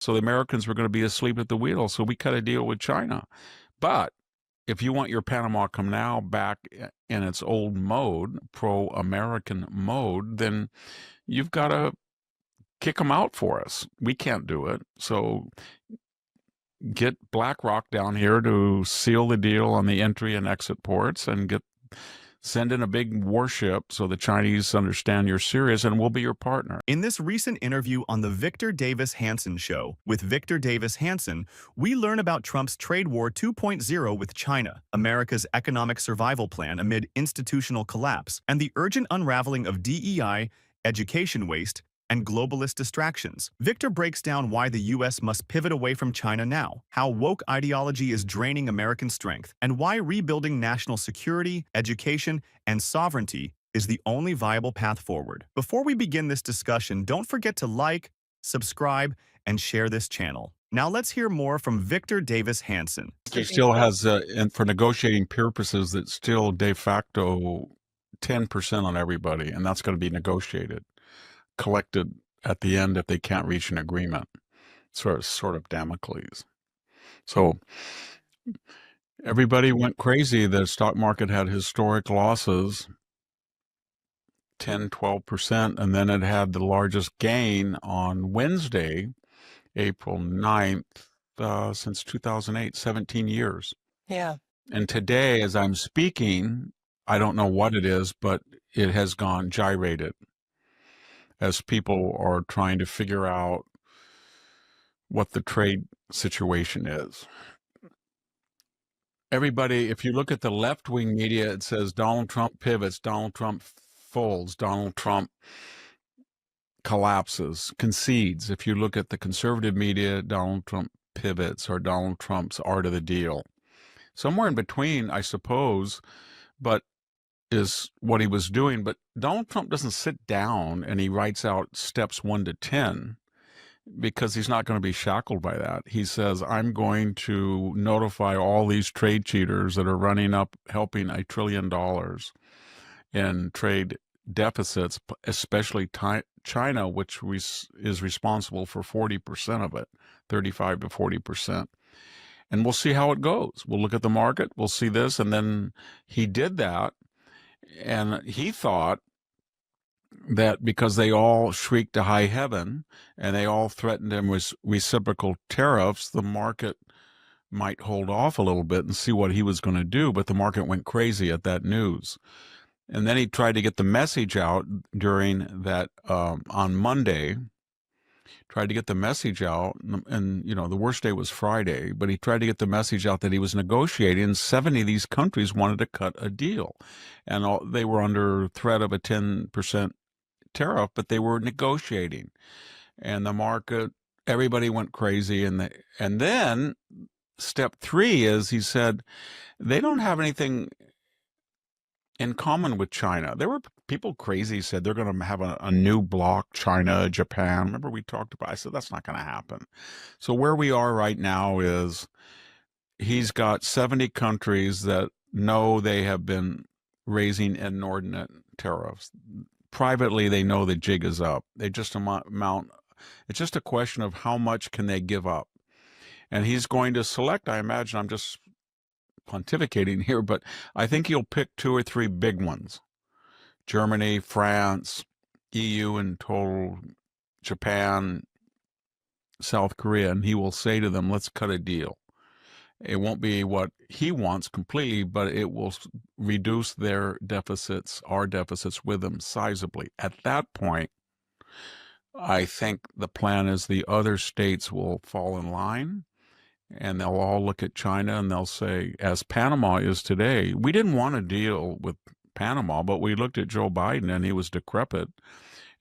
So the Americans were going to be asleep at the wheel. So we cut a deal with China. But if you want your Panama Canal back in its old mode, pro-American mode, then you've got to kick them out for us. We can't do it. So get BlackRock down here to seal the deal on the entry and exit ports and send in a big warship so the Chinese understand you're serious and we'll be your partner. In this recent interview on the Victor Davis Hanson Show with Victor Davis Hanson, we learn about Trump's trade war 2.0 with China, America's economic survival plan amid institutional collapse, and the urgent unraveling of DEI, education waste, and globalist distractions. Victor breaks down why the U.S. must pivot away from China now, how woke ideology is draining American strength, and why rebuilding national security, education, and sovereignty is the only viable path forward. Before we begin this discussion, don't forget to like, subscribe, and share this channel. Now let's hear more from Victor Davis Hanson. He still has, and for negotiating purposes, that's still de facto 10% on everybody, and that's going to be negotiated, collected at the end if they can't reach an agreement. Sort of Damocles. So everybody went crazy. The stock market had historic losses, 10, 12%, and then it had the largest gain on Wednesday, April 9th, since 2008, 17 years. Yeah. And today, as I'm speaking, I don't know what it is, but it has gone gyrated as people are trying to figure out what the trade situation is. Everybody, if you look at the left-wing media, it says Donald Trump pivots, Donald Trump folds, Donald Trump collapses, concedes. If you look at the conservative media, Donald Trump pivots, or Donald Trump's art of the deal. Somewhere in between, I suppose, but is what he was doing. But Donald Trump doesn't sit down and he writes out steps 1 to 10 because he's not going to be shackled by that. He says, I'm going to notify all these trade cheaters that are running up, helping $1 trillion in trade deficits, especially China, which is responsible for 40% of it, 35 to 40%. And we'll see how it goes. We'll look at the market, we'll see this, and then he did that. And he thought that because they all shrieked to high heaven and they all threatened him with reciprocal tariffs, the market might hold off a little bit and see what he was going to do. But the market went crazy at that news. And then he tried to get the message out during that on Monday, tried to get the message out. And, you know, the worst day was Friday, but he tried to get the message out that he was negotiating. And 70 of these countries wanted to cut a deal. And they were under threat of a 10% tariff, but they were negotiating. And the market, everybody went crazy. And then step 3 is he said, they don't have anything in common with China. There were people crazy said they're going to have a new bloc, China, Japan. Remember we talked about, I said, that's not going to happen. So where we are right now is he's got 70 countries that know they have been raising inordinate tariffs. Privately, they know the jig is up. They just it's just a question of how much can they give up. And he's going to select, I imagine, I'm just pontificating here, but I think he'll pick 2 or 3 big ones. Germany, France, EU in total, Japan, South Korea, and he will say to them, let's cut a deal. It won't be what he wants completely, but it will reduce their deficits, our deficits with them sizably. At that point, I think the plan is the other states will fall in line and they'll all look at China and they'll say, as Panama is today, we didn't want to deal with Panama, but we looked at Joe Biden and he was decrepit.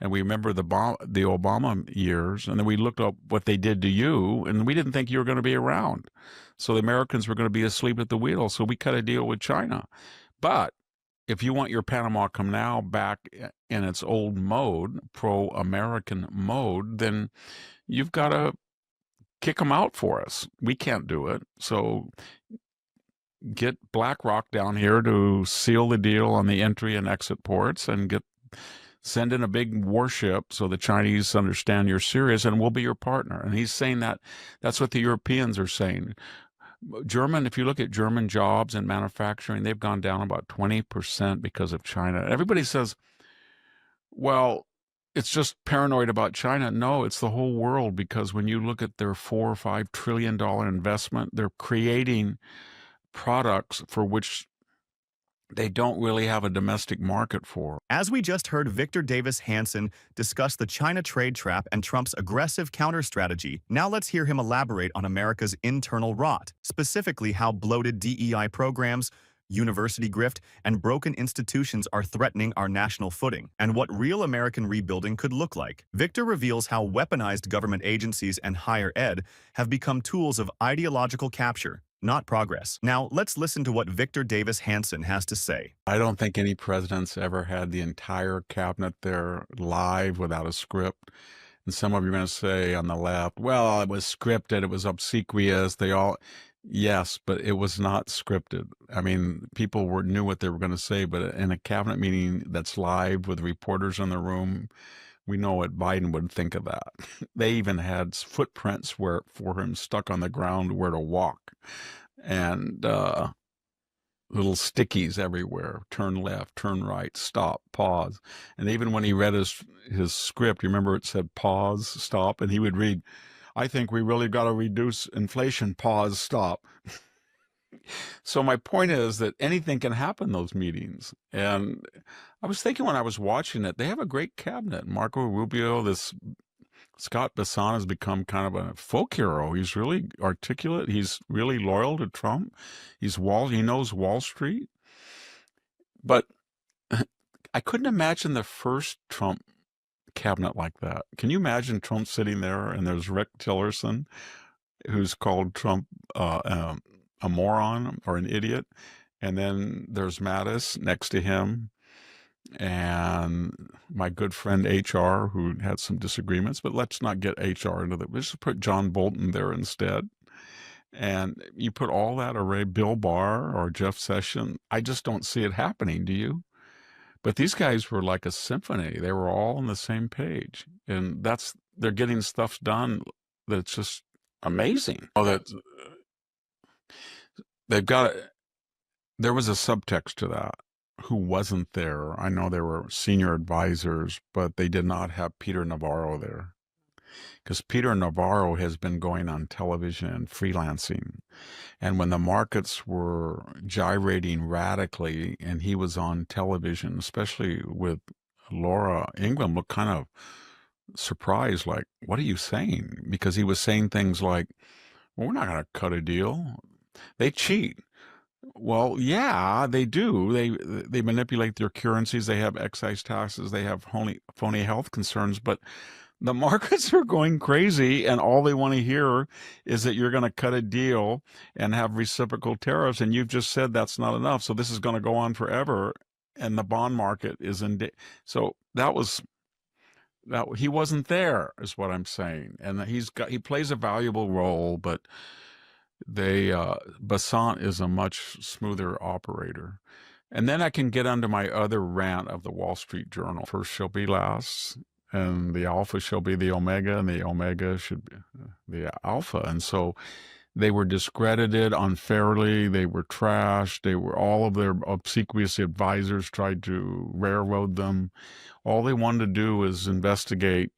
And we remember the Obama years, and then we looked up what they did to you, and we didn't think you were going to be around. So the Americans were going to be asleep at the wheel, so we cut a deal with China. But if you want your Panama Canal back in its old mode, pro-American mode, then you've got to kick them out for us. We can't do it. So get BlackRock down here to seal the deal on the entry and exit ports and send in a big warship so the Chinese understand you're serious and we'll be your partner. And he's saying that that's what the Europeans are saying. If you look at German jobs and manufacturing, they've gone down about 20% because of China. Everybody says, well, it's just paranoid about China. No, it's the whole world, because when you look at their $4 or $5 trillion investment, they're creating products for which they don't really have a domestic market for. As we just heard Victor Davis Hanson discuss the China trade trap and Trump's aggressive counter strategy, now let's hear him elaborate on America's internal rot, specifically how bloated DEI programs, university grift, and broken institutions are threatening our national footing, and what real American rebuilding could look like. Victor reveals how weaponized government agencies and higher ed have become tools of ideological capture, not progress. Now, let's listen to what Victor Davis Hanson has to say. I don't think any president's ever had the entire cabinet there live without a script. And some of you are going to say on the left, well, it was scripted, it was obsequious, yes, but it was not scripted. I mean, people knew what they were going to say, but in a cabinet meeting that's live with reporters in the room, we know what Biden would think of that. They even had footprints for him stuck on the ground where to walk, and little stickies everywhere: turn left, turn right, stop, pause. And even when he read his script, you remember it said pause, stop, and he would read, I think we really got to reduce inflation, pause, stop. So my point is that anything can happen in those meetings. And I was thinking when I was watching it, they have a great cabinet. Marco Rubio, this Scott Besson has become kind of a folk hero. He's really articulate. He's really loyal to Trump. He knows Wall Street. But I couldn't imagine the first Trump cabinet like that. Can you imagine Trump sitting there and there's Rick Tillerson, who's called Trump a moron or an idiot, and then there's Mattis next to him, and my good friend HR, who had some disagreements, but let's not get HR into that. Let's just put John Bolton there instead. And you put all that array, Bill Barr or Jeff Sessions, I just don't see it happening, do you? But these guys were like a symphony. They were all on the same page. And they're getting stuff done that's just amazing. Oh, that they've got, there was a subtext to that. Who wasn't there? I know there were senior advisors, but they did not have Peter Navarro there. Because Peter Navarro has been going on television and freelancing. And when the markets were gyrating radically and he was on television, especially with Laura Ingraham, looked kind of surprised, like, what are you saying? Because he was saying things like, well, we're not going to cut a deal. They cheat. Well, yeah, they do. They manipulate their currencies. They have excise taxes. They have phony health concerns. But the markets are going crazy, and all they want to hear is that you're going to cut a deal and have reciprocal tariffs. And you've just said that's not enough. So this is going to go on forever. And the bond market is so that he wasn't there, is what I'm saying. And he plays a valuable role, but Basant is a much smoother operator. And then I can get onto my other rant of the Wall Street Journal. First shall be last, and the alpha shall be the omega, and the omega should be the alpha. And so they were discredited unfairly. They were trashed. All of their obsequious advisors tried to railroad them. All they wanted to do was investigate.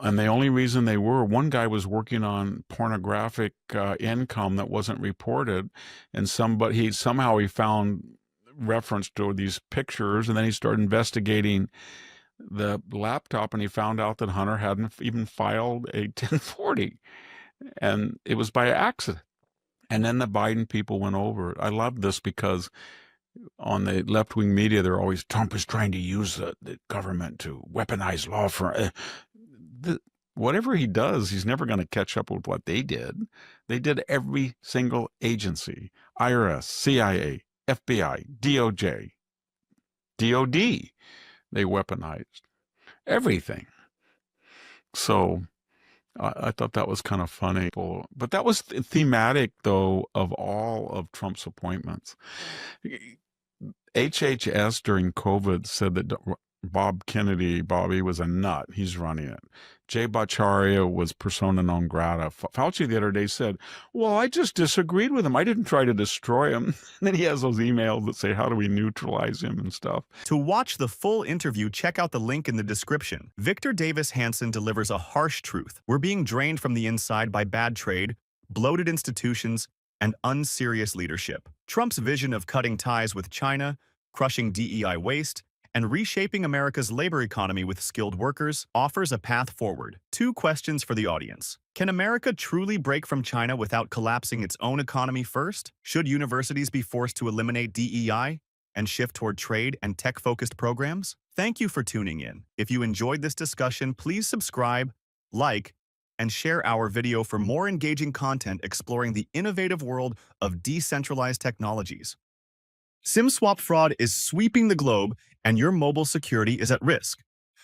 And the only reason one guy was working on pornographic income that wasn't reported, and somehow he found reference to these pictures, and then he started investigating the laptop, and he found out that Hunter hadn't even filed a 1040, and it was by accident. And then the Biden people went over it. I love this because on the left-wing media, they're always, Trump is trying to use the government to weaponize law for... whatever he does, he's never going to catch up with what they did. They did every single agency: IRS, CIA, FBI, DOJ, DOD. They weaponized everything. So I thought that was kind of funny. But that was thematic, though, of all of Trump's appointments. HHS during COVID said that Bob Kennedy, Bobby was a nut. He's running it. Jay Bhattacharya was persona non grata. Fauci the other day said, well, I just disagreed with him. I didn't try to destroy him. And then he has those emails that say, how do we neutralize him and stuff. To watch the full interview, check out the link in the description. Victor Davis Hanson delivers a harsh truth. We're being drained from the inside by bad trade, bloated institutions, and unserious leadership. Trump's vision of cutting ties with China, crushing DEI waste, and reshaping America's labor economy with skilled workers offers a path forward. 2 questions for the audience. Can America truly break from China without collapsing its own economy first? Should universities be forced to eliminate DEI and shift toward trade and tech-focused programs? Thank you for tuning in. If you enjoyed this discussion, please subscribe, like, and share our video for more engaging content exploring the innovative world of decentralized technologies. SIM swap fraud is sweeping the globe, and your mobile security is at risk.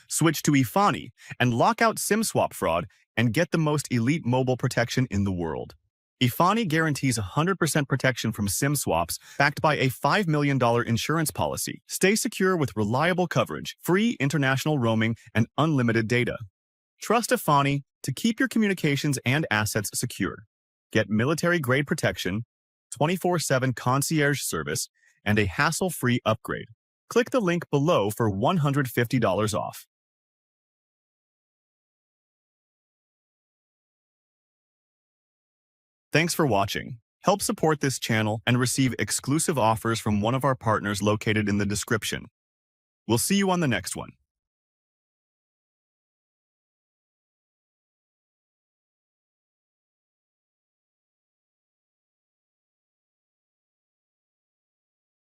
Switch to Ifani and lock out SIM swap fraud and get the most elite mobile protection in the world. Ifani guarantees 100% protection from SIM swaps, backed by a $5 million insurance policy. Stay secure with reliable coverage, free international roaming, and unlimited data. Trust Ifani to keep your communications and assets secure. Get military-grade protection, 24/7 concierge service, and a hassle-free upgrade. Click the link below for $150 off. Thanks for watching. Help support this channel and receive exclusive offers from one of our partners located in the description. We'll see you on the next one.